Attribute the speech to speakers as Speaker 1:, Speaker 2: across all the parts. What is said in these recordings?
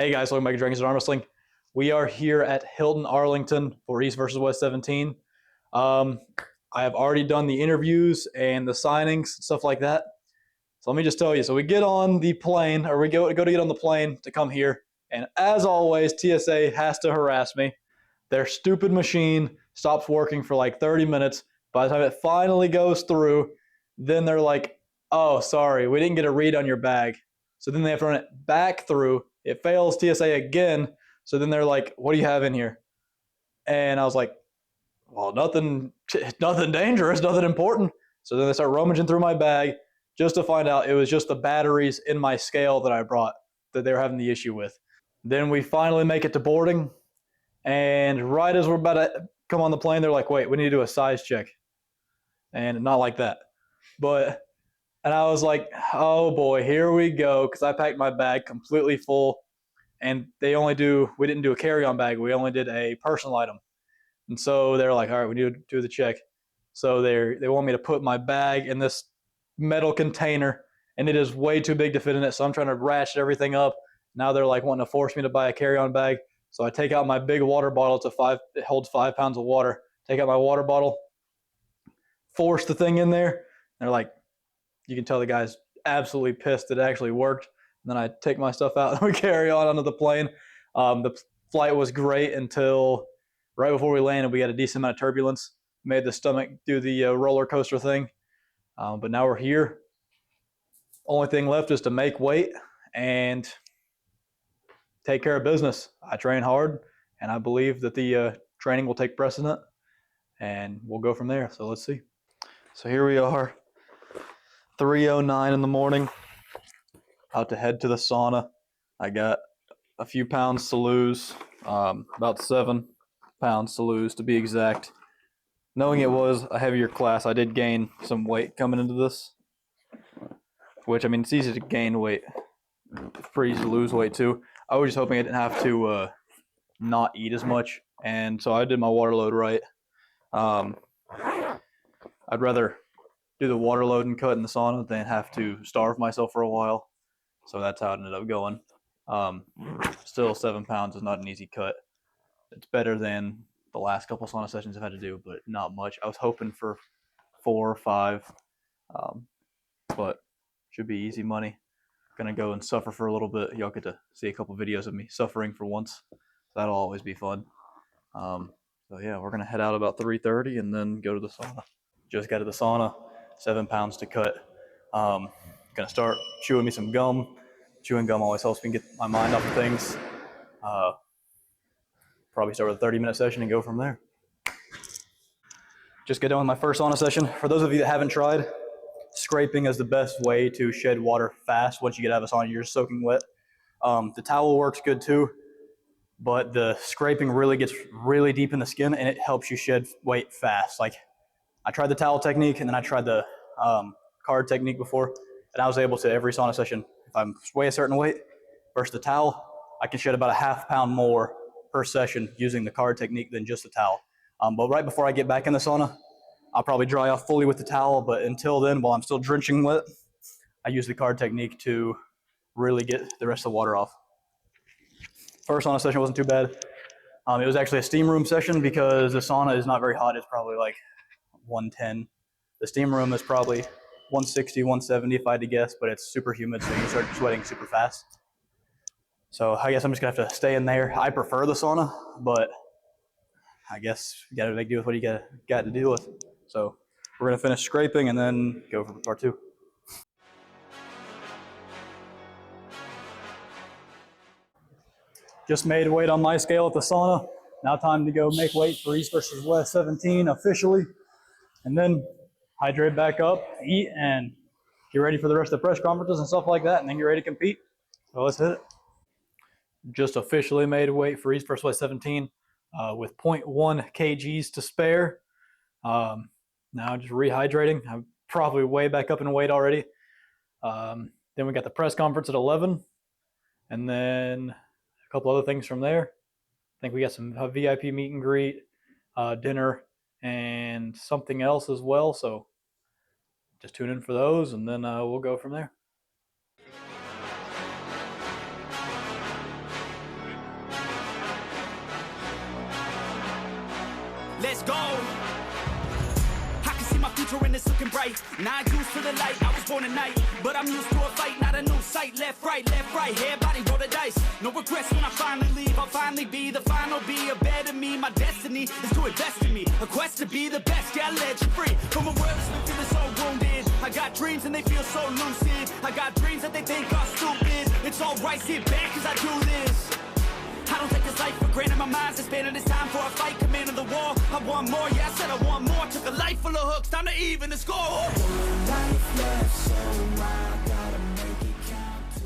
Speaker 1: Hey guys, welcome back to Dragons and Armwrestling. We are here at Hilton Arlington for East versus West 17. I have already done the interviews and the signings, stuff like that. So let me just tell you. So we get on the plane, or we go to get on the plane to come here, and as always, TSA has to harass me. Their stupid machine stops working for like 30 minutes. By the time it finally goes through, then they're like, "Oh, sorry, we didn't get a read on your bag." So then they have to run it back through. It fails TSA again. So then they're like, "What do you have in here?" And I was like, "Well, nothing dangerous, nothing important." So then they start rummaging through my bag just to find out it was just the batteries in my scale that I brought that they were having the issue with. Then we finally make it to boarding. And right as we're about to come on the plane, they're like, "Wait, we need to do a size check." And not like that. And I was like, "Oh boy, here we go." Because I packed my bag completely full. And we didn't do a carry-on bag. We only did a personal item. And so they're like, "All right, we need to do the check." So they want me to put my bag in this metal container. And it is way too big to fit in it. So I'm trying to ratchet everything up. Now they're like wanting to force me to buy a carry-on bag. So I take out my big water bottle. It holds 5 pounds of water. Take out my water bottle, force the thing in there. And they're like, you can tell the guy's absolutely pissed that it actually worked. And then I take my stuff out and we carry on onto the plane. The flight was great until right before we landed. We had a decent amount of turbulence, made the stomach do the roller coaster thing. But now we're here. Only thing left is to make weight and take care of business. I train hard, and I believe that the training will take precedent, and we'll go from there. So let's see. So here we are, 3:09 in the morning, about to head to the sauna. I got a few pounds to lose, about 7 pounds to lose to be exact. Knowing it was a heavier class, I did gain some weight coming into this, which, I mean, it's easy to gain weight. It's pretty easy to lose weight too. I was just hoping I didn't have to not eat as much, and so I did my water load right. I'd rather do the water load and cut in the sauna than have to starve myself for a while. So that's how it ended up going. Still, 7 pounds is not an easy cut. It's better than the last couple sauna sessions I've had to do, but not much. I was hoping for 4 or 5, but should be easy money. Gonna go and suffer for a little bit. Y'all get to see a couple videos of me suffering for once. That'll always be fun. So yeah, we're gonna head out about 3:30 and then go to the sauna. Just got to the sauna, 7 pounds to cut. Gonna start chewing me some gum. Chewing gum always helps me get my mind off of things. Probably start with a 30-minute session and go from there. Just get done with my first sauna session. For those of you that haven't tried, scraping is the best way to shed water fast. Once you get out of a sauna, you're just soaking wet. The towel works good too, but the scraping really gets really deep in the skin and it helps you shed weight fast. Like, I tried the towel technique and then I tried the card technique before, and I was able to, every sauna session, if I'm weigh a certain weight versus the towel, I can shed about a ½ pound more per session using the card technique than just the towel. But right before I get back in the sauna, I'll probably dry off fully with the towel, but until then, while I'm still drenching wet, I use the card technique to really get the rest of the water off. First sauna session wasn't too bad. It was actually a steam room session because the sauna is not very hot. It's probably like 110. The steam room is probably 160, 170 if I had to guess, but it's super humid, so you start sweating super fast. So I guess I'm just gonna have to stay in there. I prefer the sauna, but I guess you gotta make do with what you got to deal with. So we're gonna finish scraping and then go for part 2. Just made weight on my scale at the sauna. Now time to go make weight for East versus West 17 officially. And then hydrate back up, eat, and get ready for the rest of the press conferences and stuff like that, and then get ready to compete. So let's hit it. Just officially made weight for East versus West 17 with 0.1 kgs to spare. Now just rehydrating. I'm probably way back up in weight already. Then we got the press conference at 11, and then a couple other things from there. I think we got some VIP meet and greet, dinner, and something else as well. So just tune in for those, and then we'll go from there.
Speaker 2: Let's go. I can see my future and it's looking bright. Not used to the light, I was born tonight. But I'm used to a fight, not a new sight. Left, right, everybody roll the dice. No regrets when I finally leave. I'll finally be the final, be a better me. My destiny is to invest in me. A quest to be the best, yeah, I'll let you free. From a world that's been feeling so wounded. I got dreams and they feel so lucid. I got dreams that they think are stupid. It's alright, sit back cause I do this. I don't take this life for granted, my mind's expanding. It's time for a fight, commanding the war. I want more, yeah, I said I want more. Took a life full of hooks, time to even the score. One life left, so I gotta make it count.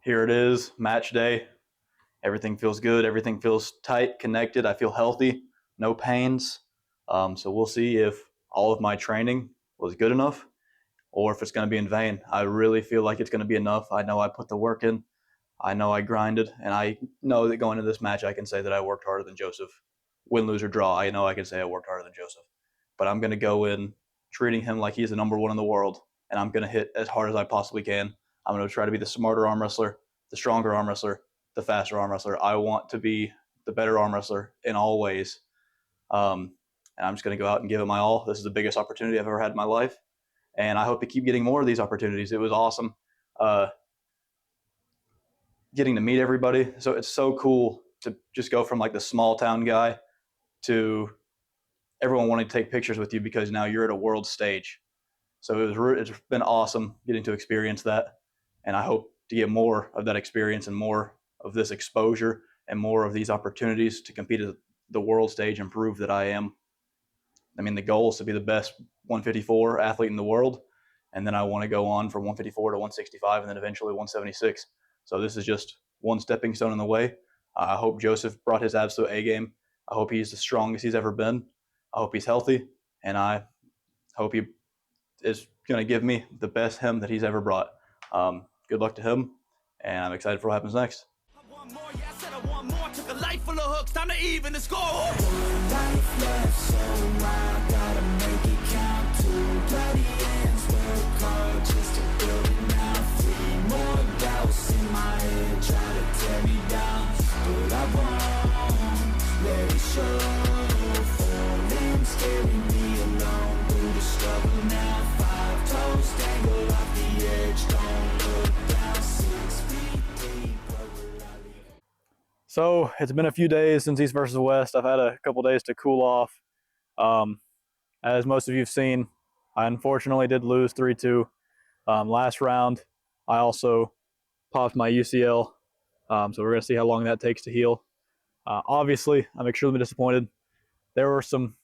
Speaker 1: Here it is, match day. Everything feels good, everything feels tight, connected. I feel healthy, no pains. So we'll see if all of my training was good enough or if it's going to be in vain. I really feel like it's going to be enough. I know I put the work in. I know I grinded, and I know that going into this match, I can say that I worked harder than Joseph. Win, lose, or draw, I know I can say I worked harder than Joseph. But I'm going to go in treating him like he's the number one in the world, and I'm going to hit as hard as I possibly can. I'm going to try to be the smarter arm wrestler, the stronger arm wrestler, the faster arm wrestler. I want to be the better arm wrestler in all ways. And I'm just going to go out and give it my all. This is the biggest opportunity I've ever had in my life, and I hope to keep getting more of these opportunities. It was awesome. Getting to meet everybody. So it's so cool to just go from like the small town guy to everyone wanting to take pictures with you because now you're at a world stage. So it's been awesome getting to experience that. And I hope to get more of that experience and more of this exposure and more of these opportunities to compete at the world stage and prove that I am. I mean, the goal is to be the best 154 athlete in the world. And then I want to go on from 154 to 165 and then eventually 176. So this is just one stepping stone in the way. I hope Joseph brought his absolute A game. I hope he's the strongest he's ever been. I hope he's healthy, and I hope he is going to give me the best him that he's ever brought. Good luck to him, and I'm excited for what happens next.
Speaker 2: I want more, yeah, I said I want more. Took a life full of hooks, time to even the score. One life left, so I gotta make it count. Two bloody ends, work hard just to build it now. Three more doubts in my head, try to tear me down, but I won't let it show. Falling's carrying me alone through the struggle now. 5 toes dangle off the edge, don't look down. 6 feet deep, where will I leave?
Speaker 1: So it's been a few days since East versus West. I've had a couple days to cool off. As most of you have seen, I unfortunately did lose 3-2 last round. I also popped my UCL, so we're going to see how long that takes to heal. Obviously, I'm extremely disappointed. There were some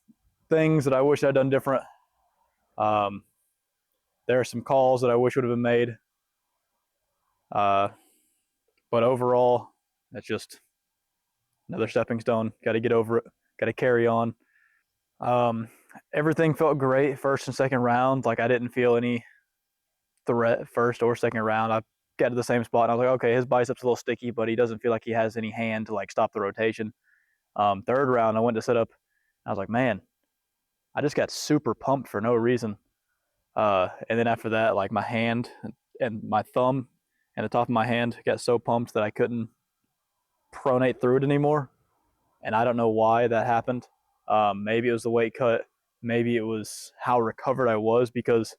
Speaker 1: things that I wish I'd done different. There are some calls that I wish would have been made. But overall, it's just another stepping stone. Got to get over it. Got to carry on. Everything felt great first and second round. Like I didn't feel any threat first or second round. I got to the same spot and I was like, okay, his bicep's a little sticky, but he doesn't feel like he has any hand to like stop the rotation. Third round, I went to set up. I was like, man, I just got super pumped for no reason. And then after that, like my hand and my thumb and the top of my hand got so pumped that I couldn't pronate through it anymore. And I don't know why that happened. Maybe it was the weight cut. Maybe it was how recovered I was because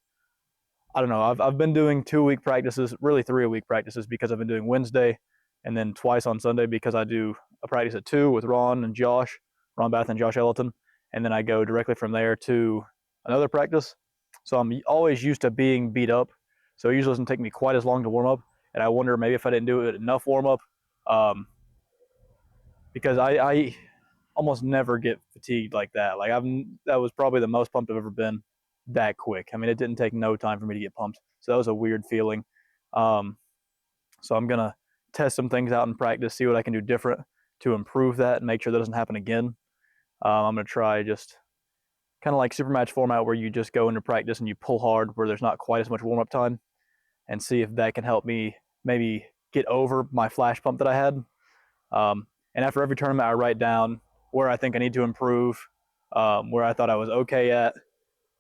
Speaker 1: I don't know. I've been doing 2-week practices, really 3-a-week practices because I've been doing Wednesday and then twice on Sunday because I do a practice at 2 with Ron Bath and Josh Ellington. And then I go directly from there to another practice. So I'm always used to being beat up. So it usually doesn't take me quite as long to warm up. And I wonder maybe if I didn't do it enough warm up, because I almost never get fatigued like that. Like that was probably the most pumped I've ever been that quick. I mean, it didn't take no time for me to get pumped. So that was a weird feeling. So I'm going to test some things out in practice, see what I can do different to improve that and make sure that doesn't happen again. I'm going to try just kind of like super match format where you just go into practice and you pull hard where there's not quite as much warm-up time and see if that can help me maybe get over my flash pump that I had. And after every tournament, I write down where I think I need to improve, where I thought I was okay at,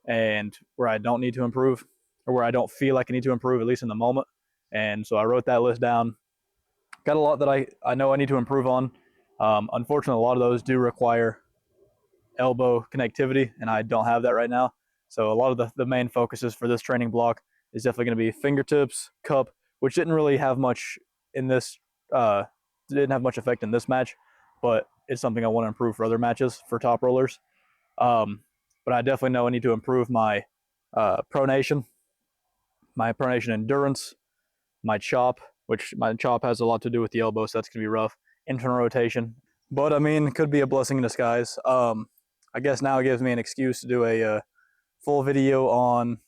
Speaker 1: and where I don't need to improve, or where I don't feel like I need to improve, at least in the moment. And so I wrote that list down. Got a lot that I know I need to improve on. Unfortunately, a lot of those do require elbow connectivity, and I don't have that right now. So a lot of the main focuses for this training block is definitely going to be fingertips, cup, which didn't really have much in this, didn't have much effect in this match, but it's something I want to improve for other matches for top rollers. But I definitely know I need to improve my pronation, endurance, my chop, which my chop has a lot to do with the elbow, so that's going to be rough. Internal rotation. But I mean, it could be a blessing in disguise. I guess now it gives me an excuse to do a full video on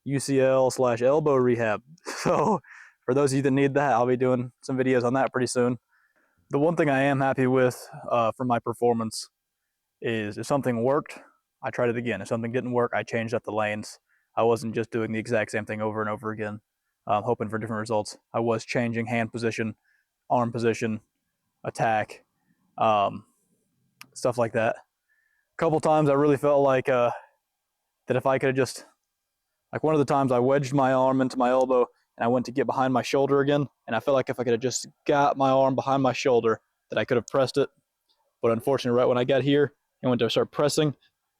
Speaker 1: UCL/elbow rehab. So for those of you that need that, I'll be doing some videos on that pretty soon. The one thing I am happy with for my performance is if something worked, I tried it again. If something didn't work, I changed up the lanes. I wasn't just doing the exact same thing over and over again, hoping for different results. I was changing hand position, arm position, attack, stuff like that. A couple times I really felt like that if I could have just, like one of the times I wedged my arm into my elbow and I went to get behind my shoulder again, and I felt like if I could have just got my arm behind my shoulder that I could have pressed it. But unfortunately, right when I got here and went to start pressing,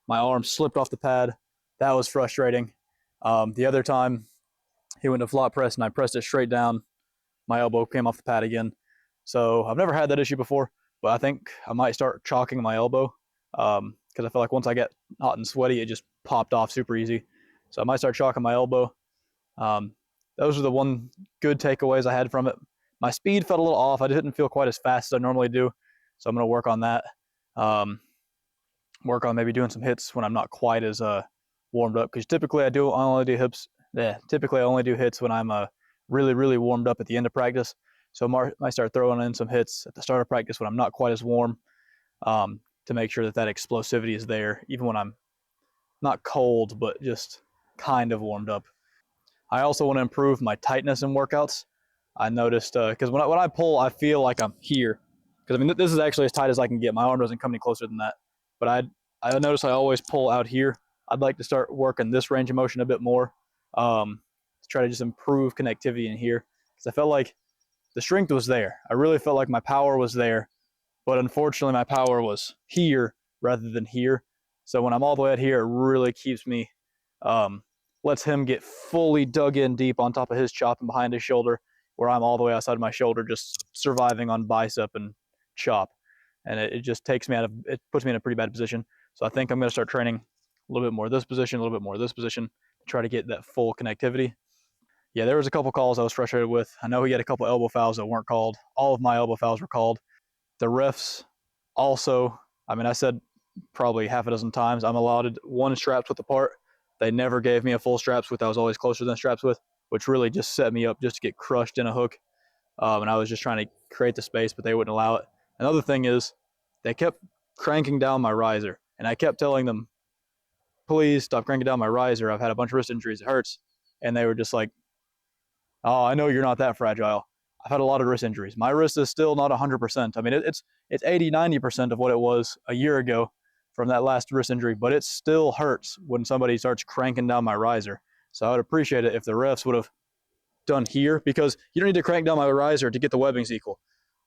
Speaker 1: my arm slipped off the pad. That was frustrating. The other time, he went to flop press and I pressed it straight down. My elbow came off the pad again. So I've never had that issue before, but I think I might start chalking my elbow because I feel like once I get hot and sweaty, it just popped off super easy. So I might start chalking my elbow. Those are the one good takeaways I had from it. My speed felt a little off. I didn't feel quite as fast as I normally do. So I'm going to work on that. Work on maybe doing some hits when I'm not quite as warmed up. Because typically I only do hips. Yeah, typically I only do hits when I'm really, really warmed up at the end of practice. So I might start throwing in some hits at the start of practice when I'm not quite as warm, to make sure that explosivity is there, even when I'm not cold, but just kind of warmed up. I also want to improve my tightness in workouts. I noticed, because when I pull, I feel like I'm here. Because I mean, this is actually as tight as I can get. My arm doesn't come any closer than that. But I notice I always pull out here. I'd like to start working this range of motion a bit more, to try to just improve connectivity in here. Because I felt like the strength was there. I really felt like my power was there. But unfortunately, my power was here rather than here. So when I'm all the way out here, it really keeps me, lets him get fully dug in deep on top of his chop and behind his shoulder, where I'm all the way outside of my shoulder, just surviving on bicep and chop. And it just takes me out of, it puts me in a pretty bad position. So I think I'm going to start training a little bit more this position, a little bit more this position, to try to get that full connectivity. Yeah, there was a couple calls I was frustrated with. I know he had a couple elbow fouls that weren't called. All of my elbow fouls were called. The refs also, I mean, I said probably half a dozen times, I'm allotted one straps width apart. They never gave me a full straps width. I was always closer than straps width, which really just set me up just to get crushed in a hook. And I was just trying to create the space, but they wouldn't allow it. Another thing is they kept cranking down my riser, and I kept telling them, please stop cranking down my riser. I've had a bunch of wrist injuries. It hurts. And they were just like, oh, I know you're not that fragile. I've had a lot of wrist injuries. My wrist is still not 100%. I mean, it's 80, 90% of what it was a year ago from that last wrist injury, but it still hurts when somebody starts cranking down my riser. So I would appreciate it if the refs would have done here, because you don't need to crank down my riser to get the webbings equal.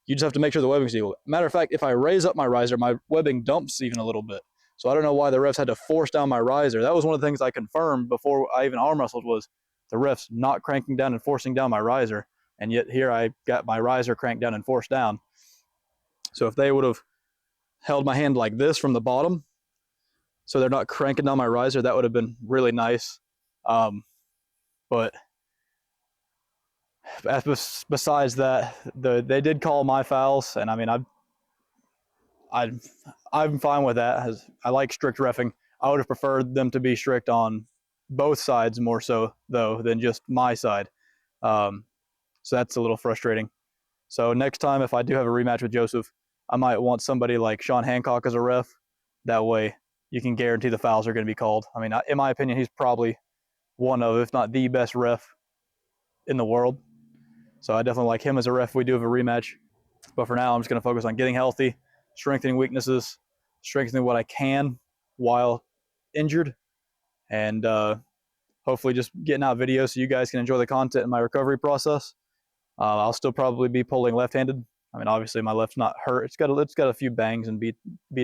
Speaker 1: You just have to make sure the webbing's equal. Matter of fact, if I raise up my riser, my webbing dumps even a little bit. So I don't know why the refs had to force down my riser. That was one of the things I confirmed before I even arm wrestled, was the refs not cranking down and forcing down my riser. And yet here I got my riser cranked down and forced down. So if they would have held my hand like this from the bottom, so they're not cranking down my riser, that would have been really nice. But besides that, they did call my fouls, and I mean, I'm fine with that. As I like strict reffing. I would have preferred them to be strict on both sides more so, though, than just my side. So that's a little frustrating. So next time, if I do have a rematch with Joseph, I might want somebody like Sean Hancock as a ref. That way, you can guarantee the fouls are going to be called. I mean, in my opinion, he's probably one of, if not the best ref in the world. So I definitely like him as a ref if we do have a rematch. But for now, I'm just going to focus on getting healthy, strengthening weaknesses, strengthening what I can while injured, and hopefully just getting out videos so you guys can enjoy the content in my recovery process. I'll still probably be pulling left-handed. I mean, obviously my left's not hurt. It's got a few bangs and beat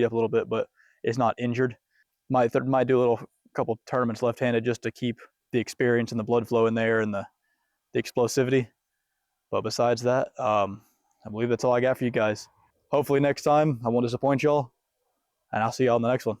Speaker 1: up a little bit, but is not injured. Might do a couple tournaments left-handed just to keep the experience and the blood flow in there and the explosivity. But besides that, I believe that's all I got for you guys. Hopefully next time I won't disappoint y'all, and I'll see y'all in the next one.